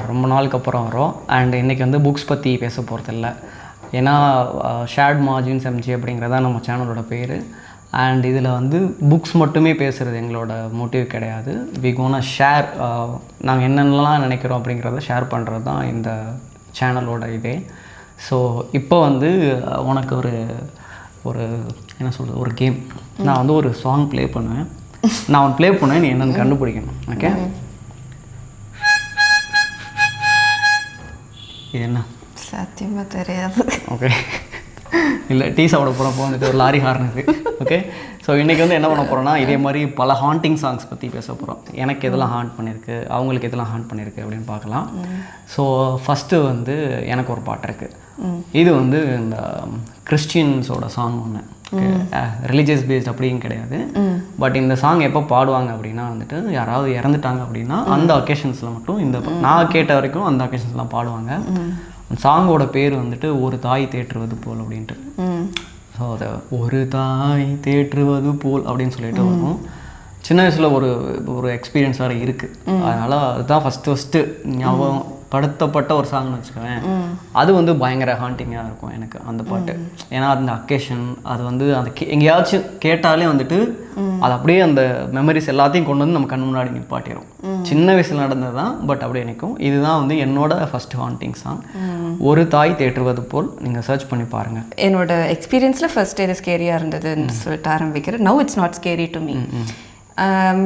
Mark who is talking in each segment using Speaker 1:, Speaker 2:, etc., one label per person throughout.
Speaker 1: ரொம்ப நாளுக்கு அப்புறம் வரோம். அண்ட் இன்றைக்கி வந்து புக்ஸ் பற்றி பேச போகிறதில்ல. ஏன்னா ஷேர்ட் மார்ஜின்ஸ் எம்ஜி அப்படிங்கிறதான் நம்ம சேனலோட பேர். அண்ட் இதில் வந்து புக்ஸ் மட்டுமே பேசுகிறது எங்களோட மோட்டிவ் கிடையாது. வி கோனா ஷேர், நாங்கள் என்னென்னலாம் நினைக்கிறோம் அப்படிங்கிறத ஷேர் பண்ணுறது தான் இந்த சேனலோட இதே. ஸோ இப்போ வந்து உனக்கு ஒரு என்ன சொல்கிறது, ஒரு கேம். நான் வந்து ஒரு சாங் ப்ளே பண்ணுவேன். நான் ப்ளே பண்ணுவேன், நீ என்னென்னு கண்டுபிடிக்கணும். ஓகே, இது என்ன?
Speaker 2: சத்தியமாக தெரியாது.
Speaker 1: ஓகே, இல்லை டீ சாப்பிட போகிறப்போ வந்துட்டு ஒரு லாரி ஹார்னுது. ஓகே, ஸோ இன்றைக்கி வந்து என்ன பண்ண போகிறோன்னா, இதே மாதிரி பல ஹாண்டிங் சாங்ஸ் பற்றி பேச போகிறோம். எனக்கு எதெல்லாம் ஹாண்ட் பண்ணியிருக்கு, அவங்களுக்கு எதெல்லாம் ஹாண்ட் பண்ணியிருக்கு அப்படின்னு பார்க்கலாம். ஸோ ஃபஸ்ட்டு வந்து எனக்கு ஒரு பாட்டு இருக்குது. இது வந்து இந்த கிறிஸ்டியன்ஸோட சாங் ஒன்று, ரிலீஜியஸ் பேஸ்ட் அப்படின்னு கிடையாது. பட் இந்த சாங் எப்போ பாடுவாங்க அப்படின்னா வந்துட்டு யாராவது இறந்துட்டாங்க அப்படின்னா அந்த அக்கேஷன்ஸில் மட்டும் இந்த நான் கேட்ட வரைக்கும் அந்த அக்கேஷன்ஸ்லாம் பாடுவாங்க. சாங்கோட பேர் வந்துட்டு ஒரு தாய் தேற்றுவது போல் அப்படின்ட்டு. ஸோ அதை ஒரு தாய் தேற்றுவது போல் அப்படின்னு சொல்லிட்டு வரும். சின்ன வயசில் ஒரு எக்ஸ்பீரியன்ஸ் வேறு இருக்குது. அதனால் அதுதான் ஃபஸ்ட்டு ஞாபகம் படுத்தப்பட்ட ஒரு சாங்னு வச்சுக்குவேன். அது வந்து பயங்கர ஹாண்டிங்காக இருக்கும் எனக்கு அந்த பாட்டு. ஏன்னா அந்த அக்கேஷன் அது வந்து அந்த எங்கேயாச்சும் கேட்டாலே வந்துட்டு அது அப்படியே அந்த மெமரிஸ் எல்லாத்தையும் கொண்டு வந்து நம்ம கண் முன்னாடி நிப்பாட்டிடும். சின்ன வயசில் நடந்தது தான், பட் அப்படியே நிற்கும். இதுதான் வந்து என்னோட ஃபர்ஸ்ட் ஹாண்டிங் சாங், ஒரு தாய் தேற்றுவது போல். நீங்கள் சர்ச் பண்ணி பாருங்கள்.
Speaker 2: என்னோட எக்ஸ்பீரியன்ஸில் ஃபர்ஸ்ட் இது ஸ்கேரியாக இருந்ததுன்னு சொல்லிட்டு ஆரம்பிக்கிறேன். Now it's not scary to me.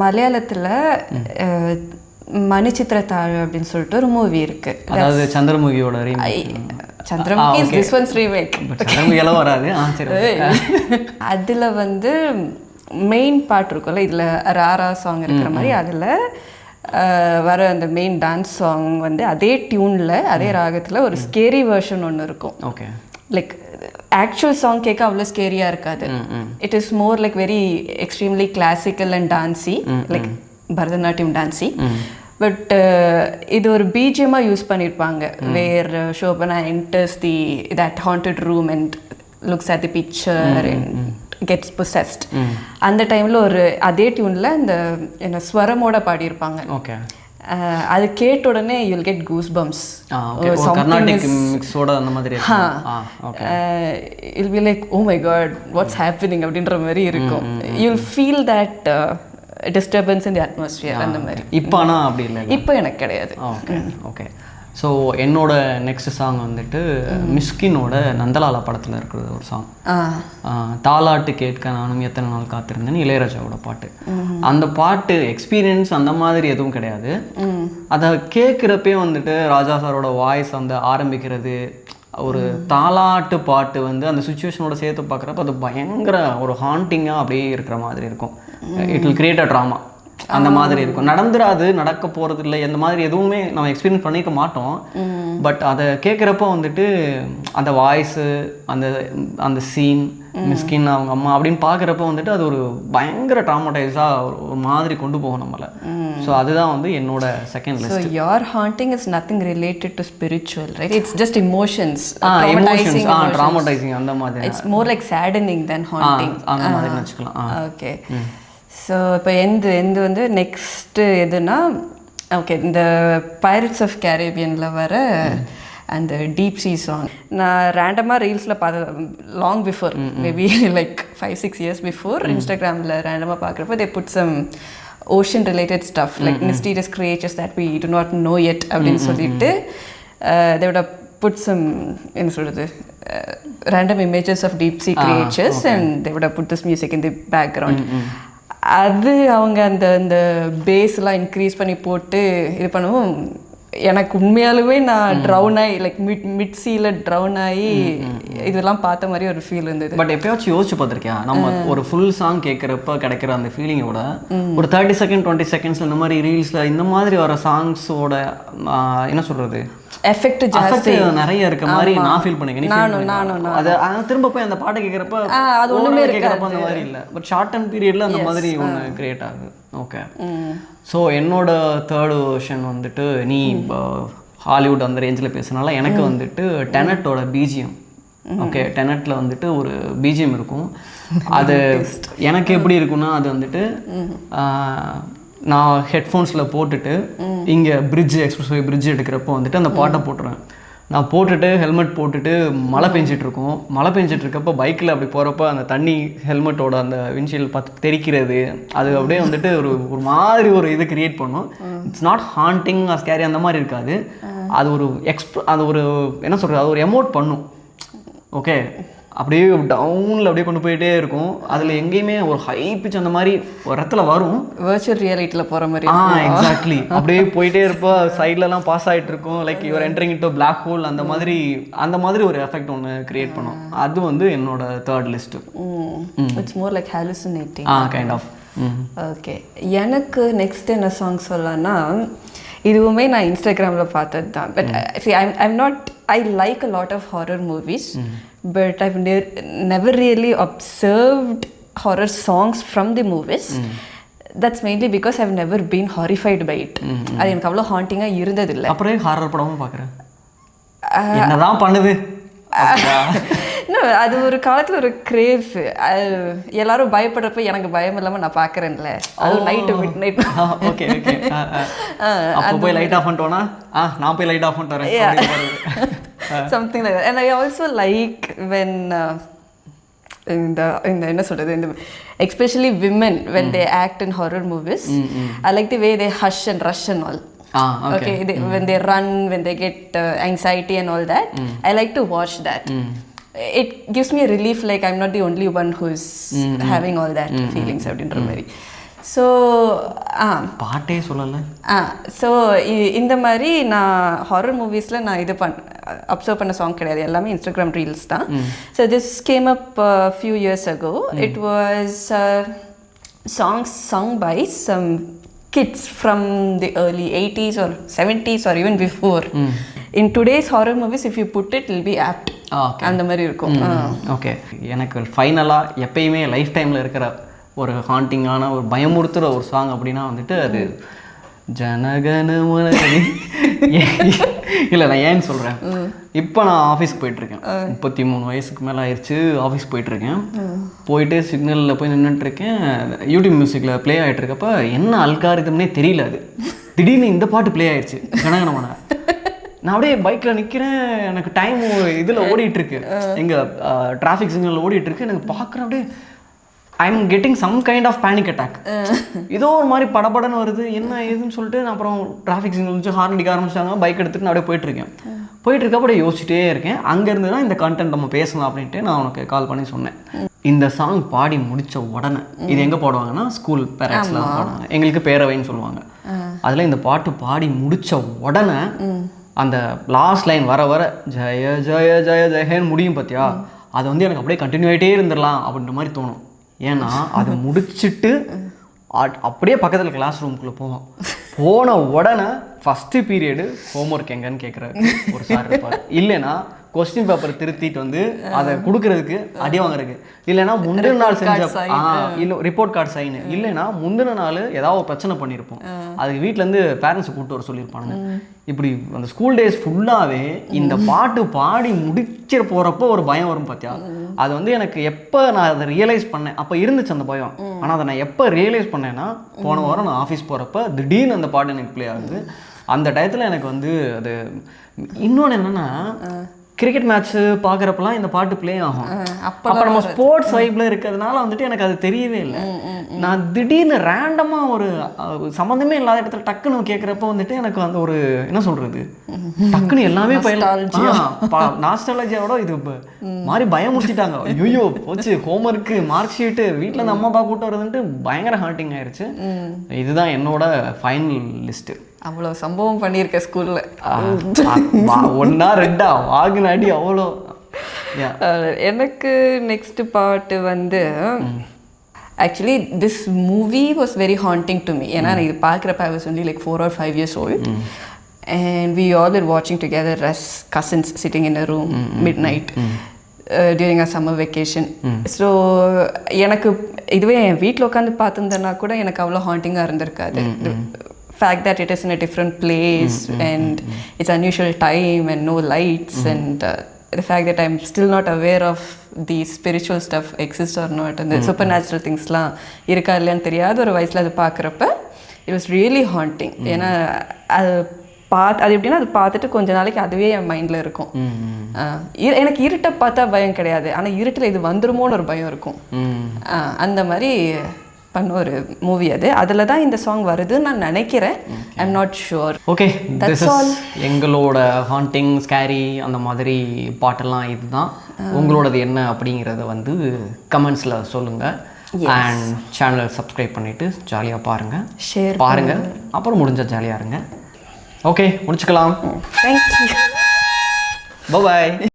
Speaker 2: மலையாளத்தில் மணிச்சித்திரத்தாழ் அப்படின்னு சொல்லிட்டு ஒரு மூவி இருக்கு.
Speaker 1: அதாவது சந்திரமுகியோட
Speaker 2: Chandramukhi is this one's remake.
Speaker 1: சந்திரமுகியெல்லாம் வராது.
Speaker 2: அதில் வந்து மெயின் பாட்டு இருக்கும்ல, இதில் ராரா சாங் இருக்கிற மாதிரி அதில் வர அந்த மெயின் டான்ஸ் சாங் வந்து அதே டியூனில் அதே ராகத்தில் ஒரு ஸ்கேரி வெர்ஷன் ஒன்று இருக்கும்.
Speaker 1: ஓகே, லைக்
Speaker 2: ஆக்சுவல் சாங் கேட்க அவ்வளோ ஸ்கேரியாக இருக்காது. It is more like very extremely classical and dancy, like Bharatanatyam dancy. But இது ஒரு பிஜிஎம்மாக யூஸ் பண்ணியிருப்பாங்க. Where Shobana enters that haunted room and looks at the picture and gets possessed. அந்த டைமில் ஒரு அதே டியூனில் இந்த என்ன ஸ்வரமோட பாடியிருப்பாங்க.
Speaker 1: ஓகே,
Speaker 2: அது கேட்ட உடனே you'll get goose bumps.
Speaker 1: Carnatic மிக்ஸோட அந்த மாதிரி
Speaker 2: will be like oh my god what's happening அப்படின்ற மாதிரி இருக்கும். You'll feel that disturbance in the atmosphere அந்த மாதிரி.
Speaker 1: இப்போ ஆனால் அப்படி இல்லை,
Speaker 2: இப்போ எனக்கு கிடையாது.
Speaker 1: Okay okay. ஸோ என்னோட நெக்ஸ்ட் சாங் வந்துட்டு மிஸ்கினோட நந்தலாலா படத்தில் இருக்கிறது ஒரு சாங், தாலாட்டு கேட்க நானும் எத்தனை நாள் காத்திருந்தேன்னு, இளையராஜாவோட பாட்டு. அந்த பாட்டு எக்ஸ்பீரியன்ஸ் அந்த மாதிரி எதுவும் கிடையாது. அதை கேட்குறப்பே வந்துட்டு ராஜா சாரோட வாய்ஸ் அந்த ஆரம்பிக்கிறது, ஒரு தாலாட்டு பாட்டு வந்து அந்த சுச்சுவேஷனோட சேர்த்து பார்க்குறப்ப அது பயங்கர ஒரு ஹாண்டிங்காக அப்படியே இருக்கிற மாதிரி இருக்கும். It will create a drama அந்த மாதிரி இருக்கும். நடந்துராது, நடக்க போகிறது இல்லை, அந்த மாதிரி எதுவுமே நம்ம எக்ஸ்பீரியன்ஸ் பண்ணிக்க மாட்டோம். பட் அதை கேட்குறப்போ வந்துட்டு அந்த வாய்ஸு, அந்த சீன், மிஸ்கின் அவங்க அம்மா அப்படின்னு பார்க்குறப்ப வந்துட்டு அது ஒரு பயங்கர ட்ராமடைஸாக ஒரு மாதிரி கொண்டு போகும் நம்மளை. ஸோ அதுதான் வந்து என்னோட second list.
Speaker 2: So your haunting is nothing related to spiritual, right? It's just emotions.
Speaker 1: Emotions, traumatizing அந்த மாதிரி.
Speaker 2: It's more like saddening than haunting.
Speaker 1: அந்த மாதிரி நினச்சிக்கலாம்.
Speaker 2: ஓகே, ஸோ இப்போ எந்த வந்து நெக்ஸ்ட்டு எதுனா, ஓகே, இந்த பைரட்ஸ் ஆஃப் கேரேபியனில் வர அந்த டீப் சீ சாங் நான் ரேண்டமாக ரீல்ஸில் பார்த்தேன். Long before, maybe like 5-6 years before, இன்ஸ்டாகிராமில் ரேண்டமாக பார்க்குறப்போ they put some ocean related stuff like mysterious creatures that we do not know yet அப்படின்னு சொல்லிட்டு they would have put some என்ன சொல்கிறது random images of deep sea creatures and they would have put this music in the background. அது அவங்க அந்த பேஸ்லாம் increase பண்ணி போட்டு இது பண்ணவும் எனக்கு உண்மையாலுமே நான் ட்ரவுன் ஆகி லைக் மிட் சீல ட்ரவுன் ஆகி இதெல்லாம் பார்த்த மாதிரி ஒரு ஃபீல் இருந்தது.
Speaker 1: பட் எப்பயாச்சும் யோசிச்சு பார்த்துருக்கியா, நம்ம ஒரு ஃபுல் சாங் கேட்குறப்ப கிடைக்கிற அந்த ஃபீலிங்கோட ஒரு 30 செகண்ட் 20 செகண்ட்ஸில் இந்த மாதிரி ரீல்ஸில் இந்த மாதிரி வர சாங்ஸோட என்ன சொல்கிறது எஃபெக்ட் ஜாஸ்தி நிறைய இருக்க மாதிரி நான் ஃபீல் பண்ணிக்கிறேன். அதை திரும்ப போய் அந்த பாட்டை கேட்குறப்ப அது ஒன்றுமே கேட்குறப்ப அந்த மாதிரி இல்லை, பட் ஷார்ட் அண்ட் பீரியடில் அந்த மாதிரி ஒன்று கிரியேட் ஆகுது. ஓகே, ஸோ என்னோட தேர்ட் வெர்ஷன் வந்துட்டு நீ ஹாலிவுட் அந்த ரேஞ்சில் பேசுனால எனக்கு வந்துட்டு டெனட்டோட பிஜிஎம். ஓகே, டெனட்டில் வந்துட்டு ஒரு பிஜிஎம் இருக்கும். அது எனக்கு எப்படி இருக்குன்னா, அது வந்துட்டு நான் ஹெட்ஃபோன்ஸில் போட்டுட்டு இங்கே எக்ஸ்பிரஸ் வே பிரிட்ஜ் எடுக்கிறப்போ வந்துட்டு அந்த பாட்டை போட்டுருவேன். நான் போட்டுட்டு ஹெல்மெட் போட்டுட்டு மழை பெஞ்சிட்ருக்கோம். மழை பெஞ்சிட்ருக்கப்போ பைக்கில் அப்படி போகிறப்ப அந்த தண்ணி ஹெல்மெட்டோட அந்த விண்ட்ஷீல்ட் பார்த்து தெரிக்கிறது, அது அப்படியே வந்துட்டு ஒரு மாதிரி ஒரு இது க்ரியேட் பண்ணும். It's not haunting or scary அந்த மாதிரி இருக்காது. அது ஒரு அது ஒரு என்ன சொல்கிறது, அது ஒரு எமோட் பண்ணும். ஓகே, அப்படியே டவுனில் அப்படியே கொண்டு போயிட்டே இருக்கும். அதில் எங்கேயுமே ஒரு ஹை பிச் அந்த மாதிரி ஒரு இடத்துல வரும்.
Speaker 2: வர்ச்சுவல் ரியாலிட்டியில் போகிற மாதிரி.
Speaker 1: எக்ஸாக்ட்லி. அப்படியே போயிட்டே இருப்போ சைட்லலாம் பாஸ் ஆகிட்டு இருக்கும். Like your entering into black hole அந்த மாதிரி ஒரு எஃபெக்ட் ஒன்று கிரியேட் பண்ணும். அது வந்து என்னோட third list.
Speaker 2: It's more like hallucinating.
Speaker 1: Kind of.
Speaker 2: Okay, எனக்கு நெக்ஸ்ட் என்ன சாங் சொல்லலாம்னா, இதுவுமே நான் இன்ஸ்டாகிராமில் பார்த்தது தான். But I'm not, I like a lot of horror movies, but I've never really observed horror songs from the movies. That's mainly because I've never been horrified by it. அது எனக்கு அவ்வளோ ஹாண்டிங்காக இருந்ததில்லை.
Speaker 1: அப்புறம் ஹாரர் படமும் பார்க்குறேன், என்னதான் பண்ணுது.
Speaker 2: அது ஒரு காலத்தில் ஒரு கிரேஸ். எல்லாரும் பயப்படுறப்ப எனக்கு பயம் இல்லாமல் நான் பார்க்குறேன்ல, அது night mid night.
Speaker 1: Okay okay, அப்போ போய் லைட் ஆஃப் பண்ணிட்டோன்னா நான் போய் லைட் ஆஃப் பண்ணிட்டு
Speaker 2: something like that. And I also like when in the என்ன சொல்றது, இந்த especially women when they act in horror movies, I like the way they hush and rush and all. Okay, when they run, when they get anxiety and all that, I like to watch that. It gives me a relief, like I'm not the only one who's having all that feelings அப்படின்ற மாதிரி. So
Speaker 1: பாட்டே சொல்லலை.
Speaker 2: So இந்த மாதிரி நான் horror மூவிஸில் நான் observe பண்ண song கிடையாது, எல்லாமே இன்ஸ்டாகிராம் ரீல்ஸ் தான். So this came up few years ago. It was songs sung by some kids from the early 80s or 70s or even before. In today's horror movies, if you put it, it will be apt. அந்த மாதிரி இருக்கும்.
Speaker 1: Okay, எனக்கு ஃபைனலாக எப்பயுமே life டைமில் இருக்கிற ஒரு ஹாண்டிங்கான ஒரு பயமுறுத்துகிற ஒரு சாங் அப்படின்னா வந்துட்டு அது ஜனகணமன. இல்லை, நான் ஏன்னு சொல்கிறேன், இப்போ நான் ஆஃபீஸ்க்கு போயிட்டுருக்கேன். 33 வயசுக்கு மேலே ஆயிடுச்சு. ஆஃபீஸ் போயிட்டுருக்கேன். போயிட்டு சிக்னலில் போய் நின்றுட்டுருக்கேன். யூடியூப் மியூசிக்கில் ப்ளே ஆகிட்டுருக்கப்ப என்ன அல்காரிதம்னே தெரியல, அது திடீர்னு இந்த பாட்டு ப்ளே ஆயிடுச்சு, ஜனகணமன. நான் அப்படியே பைக்கில் நிற்கிறேன், எனக்கு டைம் இதில் ஓடிட்டுருக்கு, எங்கள் டிராஃபிக் சிக்னலில் ஓடிட்டுருக்கு. எனக்கு பார்க்குறேன், அப்படியே I'm getting some kind of panic attack. ஏதோ ஒரு மாதிரி படபடன்னு வருது, என்ன ஏதுன்னு சொல்லிட்டு நான் அப்புறம் டிராஃபிக் சிக்னல் வச்சு ஹார்ன் அடிக்க ஆரம்பிச்சிட்டாங்க. பைக் எடுத்துகிட்டு நான் அப்படியே போயிட்டுருக்க அப்படியே யோசிச்சுட்டே இருக்கேன். அங்கேருந்து தான் இந்த கண்டென்ட் நம்ம பேசலாம் அப்படின்ட்டு நான் உனக்கு கால் பண்ணி சொன்னேன். இந்த சாங் பாடி முடித்த உடனே இது எங்கே பாடுவாங்கன்னா ஸ்கூல் பேரண்ட்ஸில் பாடுவாங்க, எங்களுக்கு பேரவைன்னு சொல்லுவாங்க. அதில் இந்த பாட்டு பாடி முடித்த உடனே அந்த லாஸ்ட் லைன் வர ஜய ஜய ஜய ஜெயன்னு முடியும் பார்த்தியா, அது வந்து எனக்கு அப்படியே கண்டினியூ ஆகிட்டே இருந்துடலாம் அப்படின்ற மாதிரி தோணும். ஏன்னா அதை முடிச்சுட்டு அப்படியே பக்கத்தில் கிளாஸ் ரூமுக்குள்ளே போன உடனே ஃபஸ்ட்டு பீரியடு ஹோம்ஒர்க் எங்கன்னு கேட்குறாரு ஒரு சார் இருப்பார். இல்லைன்னா கொஸ்டின் பேப்பரை திருத்திட்டு வந்து அதை கொடுக்கறதுக்கு அடி வாங்குறதுக்கு, இல்லைன்னா முந்தின நாள் செஞ்ச இல்லை ரிப்போர்ட் கார்டு சைனு, இல்லைன்னா முந்தின நாள் ஏதாவது ஒரு பிரச்சனை பண்ணியிருப்போம், அதுக்கு வீட்டிலேருந்து பேரண்ட்ஸை கூப்பிட்டு வர சொல்லியிருப்பாங்க. இப்படி அந்த ஸ்கூல் டேஸ் ஃபுல்லாகவே இந்த பாட்டு பாடி முடிச்சிட போகிறப்போ ஒரு பயம் வரும் பார்த்தியா. அது வந்து எனக்கு எப்போ நான் அதை ரியலைஸ் பண்ணேன், அப்போ இருந்துச்சு அந்த பயம். ஆனால் அதை நான் எப்போ ரியலைஸ் பண்ணேன்னா போன வாரம் நான் ஆஃபீஸ் போகிறப்ப திடீர்னு அந்த பாட்டு எனக்கு ப்ளே ஆகுது. அந்த டயத்தில் எனக்கு வந்து அது இன்னொன்று என்னென்னா, கிரிக்கெட் மேட்ச்சு பார்க்குறப்பெல்லாம் இந்த பாட்டு ப்ளே ஆகும். அப்போ நம்ம ஸ்போர்ட்ஸ் வைப்பில் இருக்கிறதுனால வந்துட்டு எனக்கு அது தெரியவே இல்லை. நான் திடீர்னு ரேண்டமாக ஒரு சம்மந்தமே இல்லாத இடத்துல டக்குன்னு கேட்குறப்ப வந்துட்டு எனக்கு அந்த ஒரு என்ன சொல்கிறது, டக்குன்னு எல்லாமே நாஸ்டாலஜியோட இது மாதிரி பயமுறுத்திட்டாங்க. ஐயோ போச்சு, ஹோம்ஒர்க்கு, மார்க் ஷீட்டு, வீட்டில் இந்த அம்மா அப்பா கூட்டு வரதுன்ட்டு பயங்கர ஹார்ட்டிங் ஆயிடுச்சு. இதுதான் என்னோட ஃபைனல் லிஸ்ட்டு.
Speaker 2: அவ்வளோ சம்பவம் பண்ணியிருக்கேன் ஸ்கூலில்.
Speaker 1: 1 or 2 வாங்கினாடி அவ்வளோ.
Speaker 2: எனக்கு நெக்ஸ்ட் பாட்டு வந்து actually this movie was very haunting to me. ஏன்னா இது பார்க்குறப்ப I was only like 4 or 5 years old. And we all were watching together as cousins sitting in a room midnight during a summer vacation. So எனக்கு இதுவே என் வீட்டில் உட்காந்து பார்த்துருந்தேன்னா கூட எனக்கு அவ்வளோ ஹாண்டிங்காக இருந்திருக்காது. Fact that it is in a different place and it's unusual time and no lights and the fact that I'm still not aware of the spiritual stuff exists or not and the supernatural things la irukka illanu theriyadha ஒரு வயசுல அது பார்க்குறப்ப it was really haunting. ஏன்னா அது அது எப்படின்னா அது பார்த்துட்டு கொஞ்ச நாளைக்கு அதுவே என் மைண்டில் இருக்கும். எனக்கு இருட்டை பார்த்தா பயம் கிடையாது, ஆனால் இருட்டில் இது வந்துருமோன்னு ஒரு பயம் இருக்கும். அந்த மாதிரி பண்ண ஒரு மூவி அது. அதில் தான் இந்த சாங் வருதுன்னு நான் நினைக்கிறேன். I am not sure.
Speaker 1: Okay, this is எங்களோட ஹாண்டிங் ஸ்கேரி அந்த மாதிரி பாட்டெல்லாம் இதுதான். உங்களோடது என்ன அப்படிங்கிறத வந்து கமெண்ட்ஸில் சொல்லுங்கள். அண்ட் சேனலை சப்ஸ்கிரைப் பண்ணிவிட்டு ஜாலியாக பாருங்கள்,
Speaker 2: ஷேர்
Speaker 1: பாருங்கள், அப்புறம் முடிஞ்சால் ஜாலியாக இருங்க. ஓகே, முடிச்சுக்கலாம்.
Speaker 2: தேங்க்யூ.
Speaker 1: பாய்.